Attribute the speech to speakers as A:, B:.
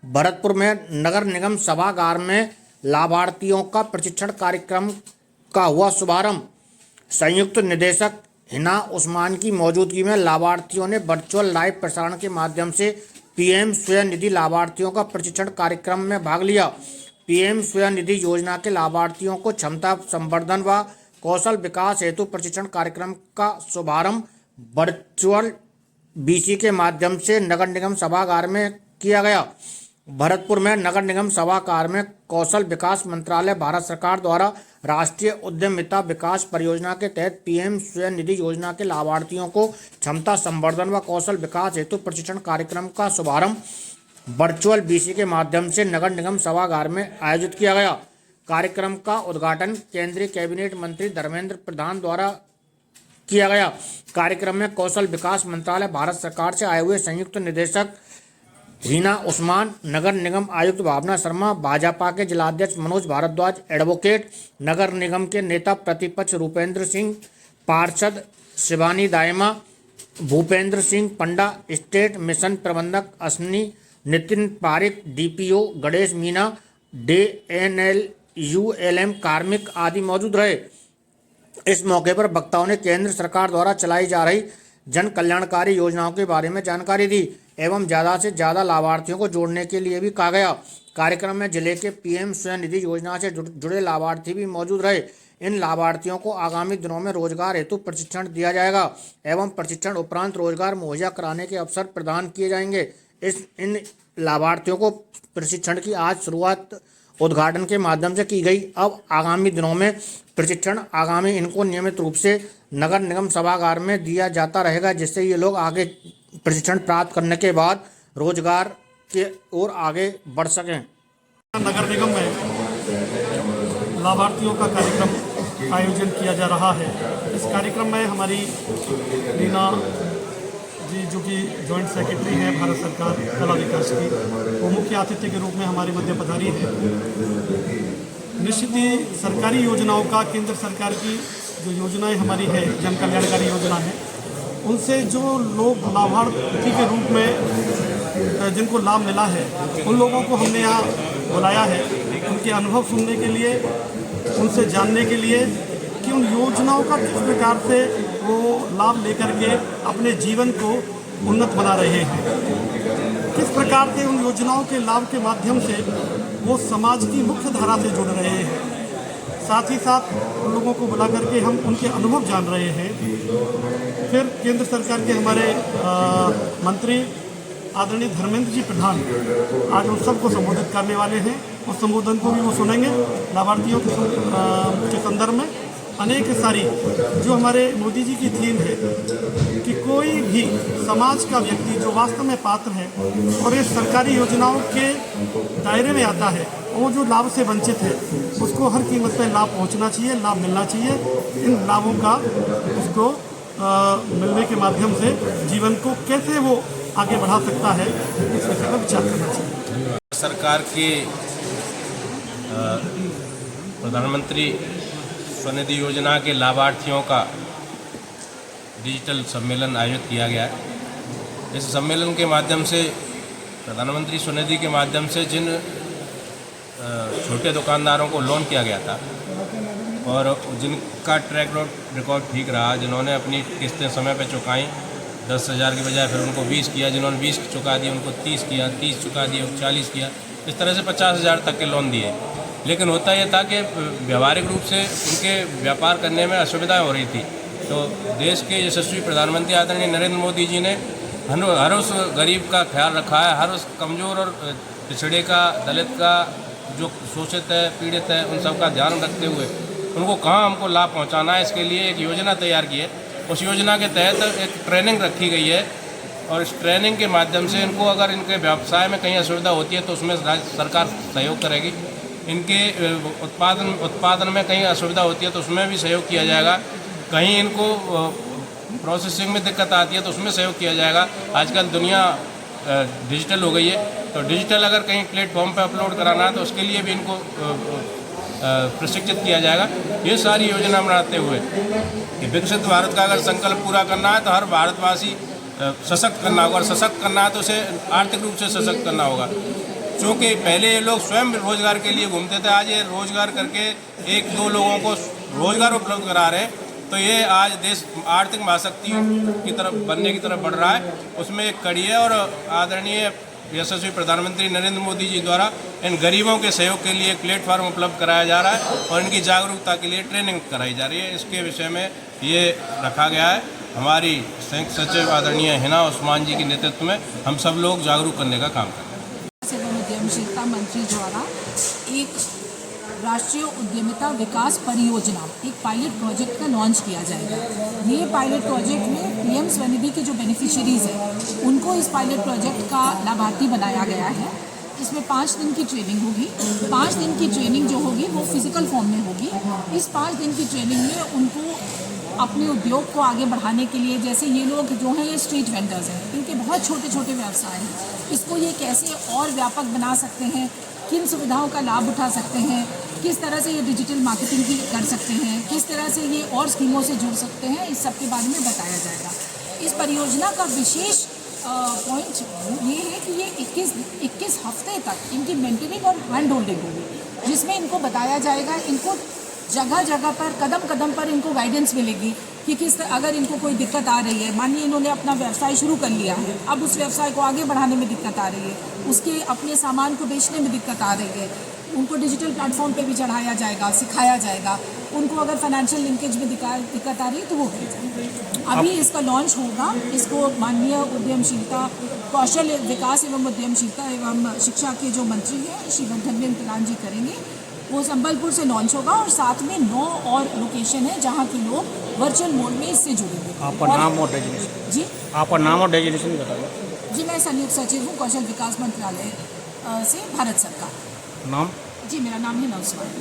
A: भरतपुर में नगर निगम सभागार में लाभार्थियों का प्रशिक्षण कार्यक्रम का हुआ शुभारंभ। संयुक्त निदेशक हिना उस्मान की मौजूदगी में लाभार्थियों ने वर्चुअल लाइव प्रसारण के माध्यम से पीएम स्वनिधि लाभार्थियों का प्रशिक्षण कार्यक्रम में भाग लिया। पीएम स्वनिधि योजना के लाभार्थियों को क्षमता संवर्धन व कौशल विकास हेतु प्रशिक्षण कार्यक्रम का शुभारंभ वर्चुअल बीसी के माध्यम से नगर निगम सभागार में किया गया। भरतपुर में नगर निगम सभागार में कौशल विकास मंत्रालय भारत सरकार द्वारा राष्ट्रीय उद्यमिता विकास परियोजना के तहत पीएम स्वनिधि योजना के लाभार्थियों को क्षमता संवर्धन व कौशल विकास हेतु प्रशिक्षण कार्यक्रम का शुभारंभ वर्चुअल बीसी के माध्यम से नगर निगम सभागार में आयोजित किया गया। कार्यक्रम का उद्घाटन केंद्रीय कैबिनेट मंत्री धर्मेंद्र प्रधान द्वारा किया गया। कार्यक्रम में कौशल विकास मंत्रालय भारत सरकार से आए हुए संयुक्त निदेशक हिना उस्मान, नगर निगम आयुक्त भावना शर्मा, भाजपा के जिलाध्यक्ष मनोज भारद्वाज, एडवोकेट नगर निगम के नेता प्रतिपक्ष रूपेंद्र सिंह, पार्षद शिवानी दायमा, भूपेंद्र सिंह पंडा, स्टेट मिशन प्रबंधक अश्विनी, नितिन पारिक, डीपीओ गणेश मीना, DNLULM कार्मिक आदि मौजूद रहे। इस मौके पर वक्ताओं ने केंद्र सरकार द्वारा चलाई जा रही जन कल्याणकारी योजनाओं के बारे में जानकारी दी एवं ज़्यादा से ज़्यादा लाभार्थियों को जोड़ने के लिए भी कहा गया। कार्यक्रम में जिले के पीएम स्वनिधि योजना से जुड़े लाभार्थी भी मौजूद रहे। इन लाभार्थियों को आगामी दिनों में रोजगार हेतु प्रशिक्षण दिया जाएगा एवं प्रशिक्षण उपरांत रोजगार मुहैया कराने के अवसर प्रदान किए जाएंगे। इन लाभार्थियों को प्रशिक्षण की आज शुरुआत उद्घाटन के माध्यम से की गई। अब आगामी दिनों में प्रशिक्षण इनको नियमित रूप से नगर निगम सभागार में दिया जाता रहेगा, जिससे ये लोग आगे प्रशिक्षण प्राप्त करने के बाद रोजगार के ओर आगे बढ़ सकें।
B: नगर निगम में लाभार्थियों का कार्यक्रम आयोजन किया जा रहा है। इस कार्यक्रम में हमारी रीना जी, जो कि जॉइंट सेक्रेटरी है भारत सरकार कला विकास की, वो मुख्य अतिथि के रूप में हमारे मध्य पधारी है। निश्चित ही सरकारी योजनाओं का, केंद्र सरकार की जो योजनाएं हमारी है, जन कल्याणकारी योजना है, उनसे जो लोग लाभार्थी के रूप में जिनको लाभ मिला है, उन लोगों को हमने यहाँ बुलाया है उनके अनुभव सुनने के लिए, उनसे जानने के लिए कि उन योजनाओं का किस प्रकार से वो लाभ लेकर के अपने जीवन को उन्नत बना रहे हैं, किस प्रकार से उन योजनाओं के लाभ के माध्यम से वो समाज की मुख्य धारा से जुड़ रहे हैं। साथ ही साथ उन लोगों को बुला करके हम उनके अनुभव जान रहे हैं। फिर केंद्र सरकार के हमारे मंत्री आदरणीय धर्मेंद्र जी प्रधान आज उन सबको संबोधित करने वाले हैं। उस संबोधन को भी वो सुनेंगे। लाभार्थियों के संदर्भ में अनेक सारी जो हमारे मोदी जी की थीम है कि कोई भी समाज का व्यक्ति जो वास्तव में पात्र है और ये सरकारी योजनाओं के दायरे में आता है, वो जो लाभ से वंचित है, उसको हर कीमत पर लाभ पहुंचना चाहिए, लाभ मिलना चाहिए। इन लाभों का उसको मिलने के माध्यम से जीवन को कैसे वो आगे बढ़ा सकता है, इस विषय पर विचार करना चाहिए।
C: सरकार की प्रधानमंत्री स्वनिधि योजना के लाभार्थियों का डिजिटल सम्मेलन आयोजित किया गया है। इस सम्मेलन के माध्यम से प्रधानमंत्री स्वनिधि के माध्यम से जिन छोटे दुकानदारों को लोन किया गया था और जिनका ट्रैक रिकॉर्ड ठीक रहा, जिन्होंने अपनी किस्तें समय पर चुकाई, 10,000 की बजाय फिर उनको 20 किया, जिन्होंने 20 चुका दिए उनको 30 किया, 30 चुका दिए 40 किया, इस तरह से 50,000 तक के लोन दिए। लेकिन होता यह था कि व्यवहारिक रूप से उनके व्यापार करने में असुविधाएं हो रही थी। तो देश के यशस्वी प्रधानमंत्री आदरणीय नरेंद्र मोदी जी ने हर उस गरीब का ख्याल रखा है, हर उस कमज़ोर और पिछड़े का, दलित का, जो शोषित है, पीड़ित है, उन सब का ध्यान रखते हुए उनको कहाँ हमको लाभ पहुँचाना है, इसके लिए एक योजना तैयार की है। उस योजना के तहत एक ट्रेनिंग रखी गई है और इस ट्रेनिंग के माध्यम से इनको अगर इनके व्यवसाय में कहीं असुविधा होती है तो उसमें राज्य सरकार सहयोग करेगी। इनके उत्पादन में कहीं असुविधा होती है तो उसमें भी सहयोग किया जाएगा। कहीं इनको प्रोसेसिंग में दिक्कत आती है तो उसमें सहयोग किया जाएगा। आजकल दुनिया डिजिटल हो गई है, तो डिजिटल अगर कहीं प्लेटफॉर्म पर अपलोड कराना है तो उसके लिए भी इनको प्रशिक्षित किया जाएगा। ये सारी योजना बनाते हुए कि विकसित भारत का अगर संकल्प पूरा करना है तो हर भारतवासी सशक्त करना होगा, और सशक्त करना है तो उसे आर्थिक रूप से सशक्त करना होगा। चूँकि पहले ये लोग स्वयं रोजगार के लिए घूमते थे, आज ये रोजगार करके एक दो लोगों को रोजगार उपलब्ध करा रहे हैं। तो ये आज देश आर्थिक महाशक्ति की तरफ बनने की तरफ बढ़ रहा है, उसमें एक कड़ी है। और आदरणीय यशस्वी प्रधानमंत्री नरेंद्र मोदी जी द्वारा इन गरीबों के सहयोग के लिए एक प्लेटफॉर्म उपलब्ध कराया जा रहा है और इनकी जागरूकता के लिए ट्रेनिंग कराई जा रही है। इसके विषय में ये रखा गया है। हमारी संयुक्त सचिव आदरणीय हिना उस्मान जी के नेतृत्व में हम सब लोग जागरूक करने का काम कर रहे हैं।
D: उद्यमशीलता मंत्री द्वारा एक राष्ट्रीय उद्यमिता विकास परियोजना, एक पायलट प्रोजेक्ट का लॉन्च किया जाएगा। ये पायलट प्रोजेक्ट में पीएम स्वनिधि के जो बेनिफिशियरीज हैं उनको इस पायलट प्रोजेक्ट का लाभार्थी बनाया गया है। इसमें 5 दिन की ट्रेनिंग होगी। 5 दिन की ट्रेनिंग जो होगी वो फिजिकल फॉर्म में होगी। इस 5 दिन की ट्रेनिंग में उनको अपने उद्योग को आगे बढ़ाने के लिए, जैसे ये लोग जो हैं ये स्ट्रीट वेंडर्स हैं, इनके बहुत छोटे छोटे व्यवसाय हैं, इसको ये कैसे और व्यापक बना सकते हैं, किन सुविधाओं का लाभ उठा सकते हैं, किस तरह से ये डिजिटल मार्केटिंग की कर सकते हैं, किस तरह से ये और स्कीमों से जुड़ सकते हैं, इस सब के बारे में बताया जाएगा। इस परियोजना का विशेष पॉइंट ये है कि ये 21 हफ्ते तक इनकी मेंटरिंग और हैंड होल्डिंग होगी, जिसमें इनको बताया जाएगा, इनको जगह जगह पर कदम कदम पर इनको गाइडेंस मिलेगी कि किस अगर इनको कोई दिक्कत आ रही है, मानिए इन्होंने अपना व्यवसाय शुरू कर लिया है, अब उस व्यवसाय को आगे बढ़ाने में दिक्कत आ रही है, उसके अपने सामान को बेचने में दिक्कत आ रही है, उनको डिजिटल प्लेटफॉर्म पे भी चढ़ाया जाएगा, सिखाया जाएगा। उनको अगर फाइनेंशियल लिंकेज में दिक्कत आ रही है तो वो भी जाएगा। अभी इसका लॉन्च होगा। इसको माननीय उद्यमशीलता, कौशल विकास एवं उद्यमशीलता एवं शिक्षा के जो मंत्री हैं श्री धर्मेंद्र प्रधान जी करेंगे। वो संबलपुर से लॉन्च होगा और साथ में 9 और लोकेशन है जहाँ के लोग वर्चुअल मोड में इससे जुड़ेंगे।
A: आपका नाम और डेजिग्नेशन?
D: जी,
A: आपका नाम और डेजिग्नेशन बताइए।
D: जी, मैं संयुक्त सचिव हूँ कौशल विकास मंत्रालय से, भारत सरकार।
A: नाम?
D: जी, मेरा नाम है नौसवानी।